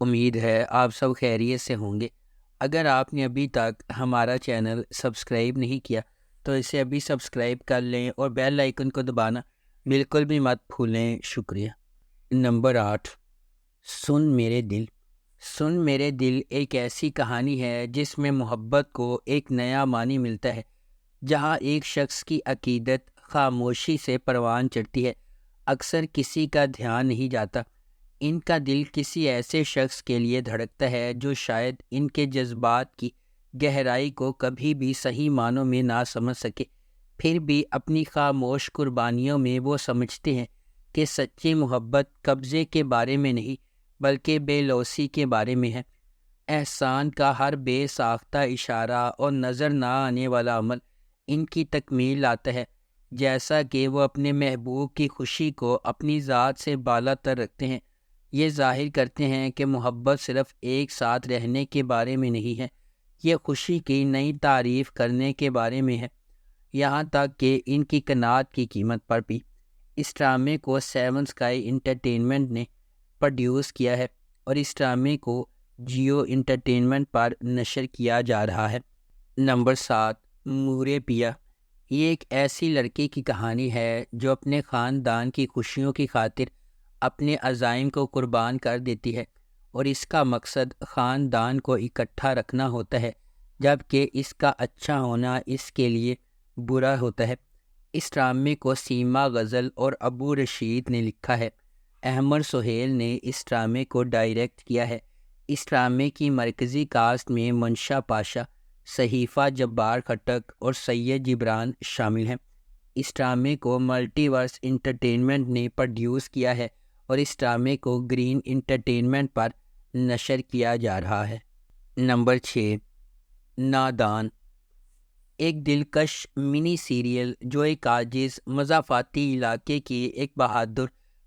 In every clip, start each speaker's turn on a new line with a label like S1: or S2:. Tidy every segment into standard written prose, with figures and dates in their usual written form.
S1: امید ہے آپ سب خیریت سے ہوں گے۔ اگر آپ نے ابھی تک ہمارا چینل سبسکرائب نہیں کیا تو اسے ابھی سبسکرائب کر لیں اور بیل آئیکن کو دبانا بالکل بھی مت بھولیں۔ شکریہ۔ نمبر 8، سن میرے دل۔ سن میرے دل ایک ایسی کہانی ہے جس میں محبت کو ایک نیا معنی ملتا ہے، جہاں ایک شخص کی عقیدت خاموشی سے پروان چڑھتی ہے۔ اکثر کسی کا دھیان نہیں جاتا، ان کا دل کسی ایسے شخص کے لیے دھڑکتا ہے جو شاید ان کے جذبات کی گہرائی کو کبھی بھی صحیح معنوں میں نہ سمجھ سکے، پھر بھی اپنی خاموش قربانیوں میں وہ سمجھتے ہیں کہ سچی محبت قبضے کے بارے میں نہیں بلکہ بے لوثی کے بارے میں ہے۔ احسان کا ہر بے ساختہ اشارہ اور نظر نہ آنے والا عمل ان کی تکمیل لاتا ہے، جیسا کہ وہ اپنے محبوب کی خوشی کو اپنی ذات سے بالا تر رکھتے ہیں۔ یہ ظاہر کرتے ہیں کہ محبت صرف ایک ساتھ رہنے کے بارے میں نہیں ہے، یہ خوشی کی نئی تعریف کرنے کے بارے میں ہے، یہاں تک کہ ان کی قناعت کی قیمت پر بھی۔ اس ڈرامے کو 7 اسکائی انٹرٹینمنٹ نے پروڈیوس کیا ہے اور اس ڈرامے کو جیو انٹرٹینمنٹ پر نشر کیا جا رہا ہے۔ نمبر 7، نورے پیا۔ یہ ایک ایسی لڑکی کی کہانی ہے جو اپنے خاندان کی خوشیوں کی خاطر اپنے عزائم کو قربان کر دیتی ہے، اور اس کا مقصد خاندان کو اکٹھا رکھنا ہوتا ہے، جبکہ اس کا اچھا ہونا اس کے لیے برا ہوتا ہے۔ اس ڈرامے کو سیما غزل اور ابو رشید نے لکھا ہے۔ احمد سہیل نے اس ڈرامے کو ڈائریکٹ کیا ہے۔ اس ڈرامے کی مرکزی کاسٹ میں منشا پاشا، صحیفہ جبار خٹک اور سید جبران شامل ہیں۔ اس ڈرامے کو ملٹی ورس انٹرٹینمنٹ نے پروڈیوس کیا ہے اور اس ڈرامے کو گرین انٹرٹینمنٹ پر نشر کیا جا رہا ہے۔ نمبر 6، نادان۔ ایک دلکش منی سیریل جو ایک عاجز مضافاتی علاقے کی ایک بہادر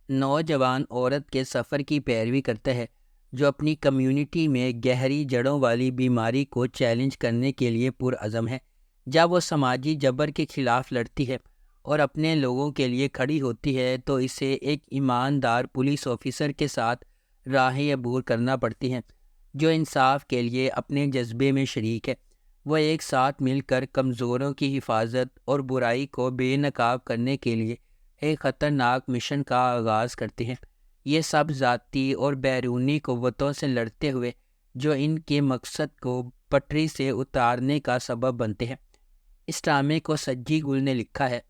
S1: نوجوان عورت کے سفر کی پیروی کرتا ہے، جو اپنی کمیونٹی میں گہری جڑوں والی بیماری کو چیلنج کرنے کے لیے پرعزم ہے۔ جب وہ سماجی جبر کے خلاف لڑتی ہے اور اپنے لوگوں کے لیے کھڑی ہوتی ہے تو اسے ایک ایماندار پولیس آفیسر کے ساتھ راہ عبور کرنا پڑتی ہے، جو انصاف کے لیے اپنے جذبے میں شریک ہے۔ وہ ایک ساتھ مل کر کمزوروں کی حفاظت اور برائی کو بے نقاب کرنے کے لیے ایک خطرناک مشن کا آغاز کرتے ہیں۔ یہ سب ذاتی اور بیرونی قوتوں سے لڑتے ہوئے جو ان کے مقصد کو پٹری سے اتارنے کا سبب بنتے ہیں۔ اس ڈرامے کو سجی گل نے لکھا ہے،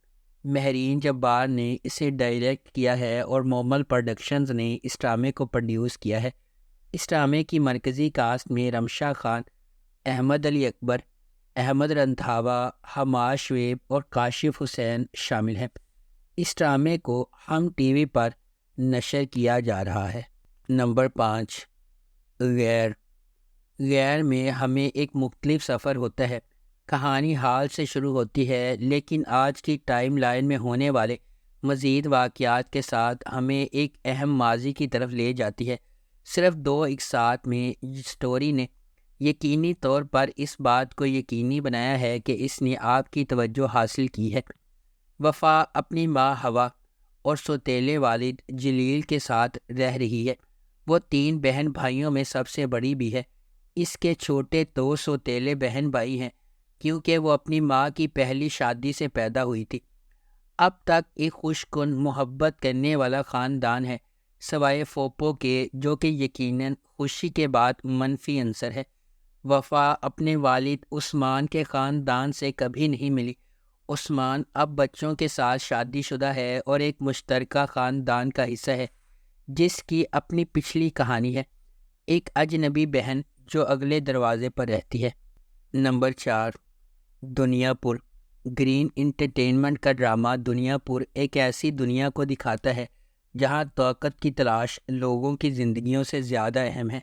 S1: مہرین جبار نے اسے ڈائریکٹ کیا ہے اور مومل پروڈکشنز نے اس ڈرامے کو پروڈیوس کیا ہے۔ اس ڈرامے کی مرکزی کاسٹ میں رمشا خان، احمد علی اکبر، احمد رندھاوا، حماد شعیب اور کاشف حسین شامل ہیں۔ اس ڈرامے کو ہم ٹی وی پر نشر کیا جا رہا ہے۔ نمبر 5، غیر۔ غیر میں ہمیں ایک مختلف سفر ہوتا ہے۔ کہانی حال سے شروع ہوتی ہے لیکن آج کی ٹائم لائن میں ہونے والے مزید واقعات کے ساتھ ہمیں ایک اہم ماضی کی طرف لے جاتی ہے۔ صرف 2 ایک ساتھ میں اسٹوری نے یقینی طور پر اس بات کو یقینی بنایا ہے کہ اس نے آپ کی توجہ حاصل کی ہے۔ وفا اپنی ماں ہوا اور سوتیلے والد جلیل کے ساتھ رہ رہی ہے۔ وہ 3 بہن بھائیوں میں سب سے بڑی بھی ہے۔ اس کے چھوٹے 2 سوتیلے بہن بھائی ہیں کیونکہ وہ اپنی ماں کی پہلی شادی سے پیدا ہوئی تھی۔ اب تک ایک خوش کن محبت کرنے والا خاندان ہے، سوائے پھوپھو کے، جو کہ یقیناً خوشی کے بعد منفی عنصر ہے۔ وفا اپنے والد عثمان کے خاندان سے کبھی نہیں ملی۔ عثمان اب بچوں کے ساتھ شادی شدہ ہے اور ایک مشترکہ خاندان کا حصہ ہے جس کی اپنی پچھلی کہانی ہے، ایک اجنبی بہن جو اگلے دروازے پر رہتی ہے۔ نمبر 4، دنیا پور۔ گرین انٹرٹینمنٹ کا ڈرامہ دنیا پور ایک ایسی دنیا کو دکھاتا ہے جہاں طاقت کی تلاش لوگوں کی زندگیوں سے زیادہ اہم ہے۔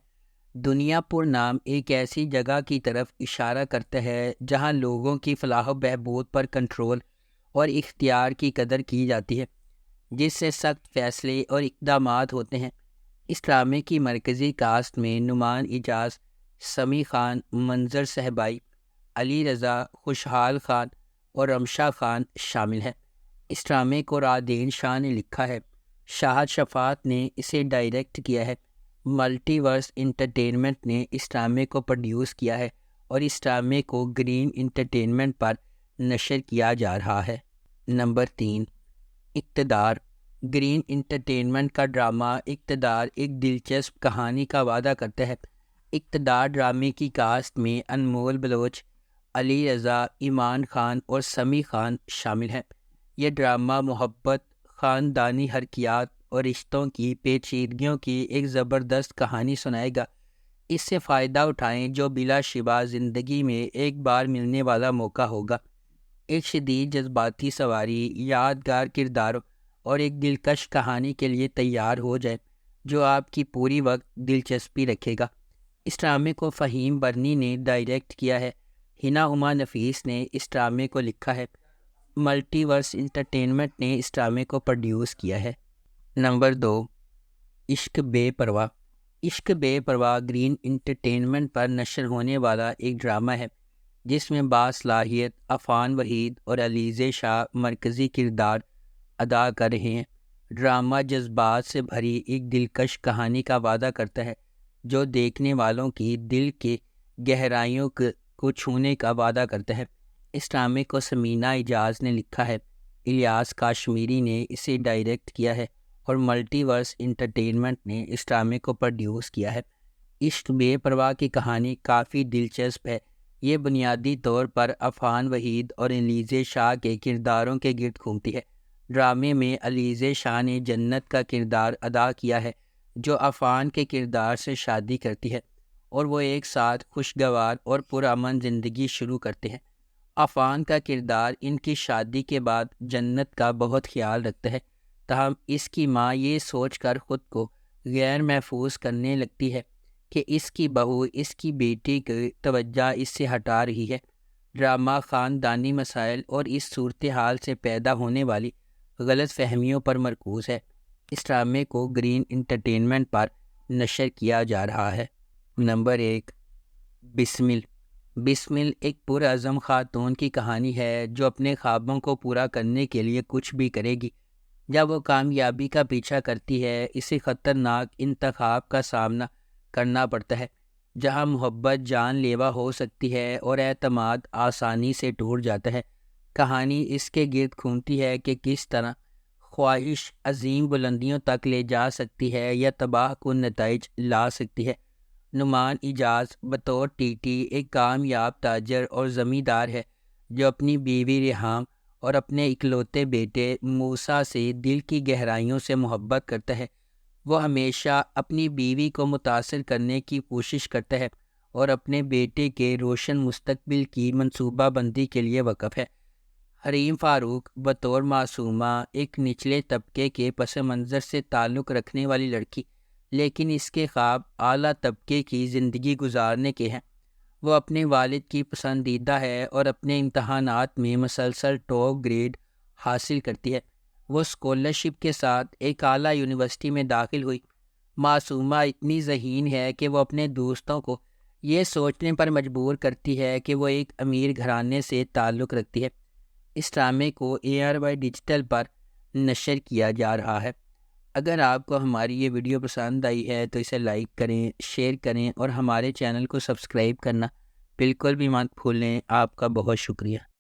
S1: دنیا پور نام ایک ایسی جگہ کی طرف اشارہ کرتا ہے جہاں لوگوں کی فلاح و بہبود پر کنٹرول اور اختیار کی قدر کی جاتی ہے، جس سے سخت فیصلے اور اقدامات ہوتے ہیں۔ اس ڈرامے کی مرکزی کاسٹ میں نعمان اجاز، سمیع خان، منظر صہبائی، علی رضا، خوشحال خان اور رمشا خان شامل ہیں۔ اس ڈرامے کو رادین شاہ نے لکھا ہے۔ شاہد شفاعت نے اسے ڈائریکٹ کیا ہے۔ ملٹی ورس انٹرٹینمنٹ نے اس ڈرامے کو پروڈیوس کیا ہے اور اس ڈرامے کو گرین انٹرٹینمنٹ پر نشر کیا جا رہا ہے۔ نمبر 3، اقتدار۔ گرین انٹرٹینمنٹ کا ڈرامہ اقتدار ایک دلچسپ کہانی کا وعدہ کرتا ہے۔ اقتدار ڈرامے کی کاسٹ میں انمول بلوچ، علی رضا، ایمان خان اور سمیع خان شامل ہیں۔ یہ ڈرامہ محبت، خاندانی حرکیات اور رشتوں کی پیچیدگیوں کی ایک زبردست کہانی سنائے گا۔ اس سے فائدہ اٹھائیں جو بلا شبہ زندگی میں ایک بار ملنے والا موقع ہوگا۔ ایک شدید جذباتی سواری، یادگار کرداروں اور ایک دلکش کہانی کے لیے تیار ہو جائے جو آپ کی پوری وقت دلچسپی رکھے گا۔ اس ڈرامے کو فہیم برنی نے ڈائریکٹ کیا ہے۔ ہنا ہما نفیس نے اس ڈرامے کو لکھا ہے۔ ملٹی ورس انٹرٹینمنٹ نے اس ڈرامے کو پروڈیوس کیا ہے۔ نمبر 2، عشق بے پرواہ۔ عشق بے پرواہ گرین انٹرٹینمنٹ پر نشر ہونے والا ایک ڈرامہ ہے جس میں باصلاحیت عفان وحید اور علیزے شاہ مرکزی کردار ادا کر رہے ہیں۔ ڈرامہ جذبات سے بھری ایک دلکش کہانی کا وعدہ کرتا ہے جو دیکھنے والوں کی دل کے گہرائیوں کو چھونے کا وعدہ کرتا ہے۔ اس ڈرامے کو سمینہ اجاز نے لکھا ہے، الیاس کاشمیری نے اسے ڈائریکٹ کیا ہے اور ملٹی ورس انٹرٹینمنٹ نے اس ڈرامے کو پروڈیوس کیا ہے۔ عشق بے پرواہ کی کہانی کافی دلچسپ ہے۔ یہ بنیادی طور پر عفان وحید اور علیزے شاہ کے کرداروں کے گرد گھومتی ہے۔ ڈرامے میں علیزے شاہ نے جنت کا کردار ادا کیا ہے جو عفان کے کردار سے شادی کرتی ہے اور وہ ایک ساتھ خوشگوار اور پرامن زندگی شروع کرتے ہیں۔ عفان کا کردار ان کی شادی کے بعد جنت کا بہت خیال رکھتا ہے، تاہم اس کی ماں یہ سوچ کر خود کو غیر محفوظ کرنے لگتی ہے کہ اس کی بہو اس کی بیٹی کی توجہ اس سے ہٹا رہی ہے۔ ڈرامہ خاندانی مسائل اور اس صورتحال سے پیدا ہونے والی غلط فہمیوں پر مرکوز ہے۔ اس ڈرامے کو گرین انٹرٹینمنٹ پر نشر کیا جا رہا ہے۔ نمبر 1، بسمل۔ بسمل ایک پرعزم خاتون کی کہانی ہے جو اپنے خوابوں کو پورا کرنے کے لیے کچھ بھی کرے گی۔ جب وہ کامیابی کا پیچھا کرتی ہے، اسے خطرناک انتخاب کا سامنا کرنا پڑتا ہے جہاں محبت جان لیوا ہو سکتی ہے اور اعتماد آسانی سے ٹوٹ جاتا ہے۔ کہانی اس کے گرد گھومتی ہے کہ کس طرح خواہش عظیم بلندیوں تک لے جا سکتی ہے یا تباہ کن نتائج لا سکتی ہے۔ نعمان اجاز بطور ٹی ٹی ایک کامیاب تاجر اور زمیندار ہے جو اپنی بیوی ریحام اور اپنے اکلوتے بیٹے موسیٰ سے دل کی گہرائیوں سے محبت کرتا ہے۔ وہ ہمیشہ اپنی بیوی کو متاثر کرنے کی کوشش کرتا ہے اور اپنے بیٹے کے روشن مستقبل کی منصوبہ بندی کے لیے وقف ہے۔ حریم فاروق بطور معصومہ ایک نچلے طبقے کے پس منظر سے تعلق رکھنے والی لڑکی، لیکن اس کے خواب اعلیٰ طبقے کی زندگی گزارنے کے ہیں۔ وہ اپنے والد کی پسندیدہ ہے اور اپنے امتحانات میں مسلسل ٹاپ گریڈ حاصل کرتی ہے۔ وہ اسکالرشپ کے ساتھ ایک اعلیٰ یونیورسٹی میں داخل ہوئی۔ معصومہ اتنی ذہین ہے کہ وہ اپنے دوستوں کو یہ سوچنے پر مجبور کرتی ہے کہ وہ ایک امیر گھرانے سے تعلق رکھتی ہے۔ اس ڈرامے کو ARY ڈیجیٹل پر نشر کیا جا رہا ہے۔ اگر آپ کو ہماری یہ ویڈیو پسند آئی ہے تو اسے لائک کریں، شیئر کریں اور ہمارے چینل کو سبسکرائب کرنا بالکل بھی مت بھولیں۔ آپ کا بہت شکریہ۔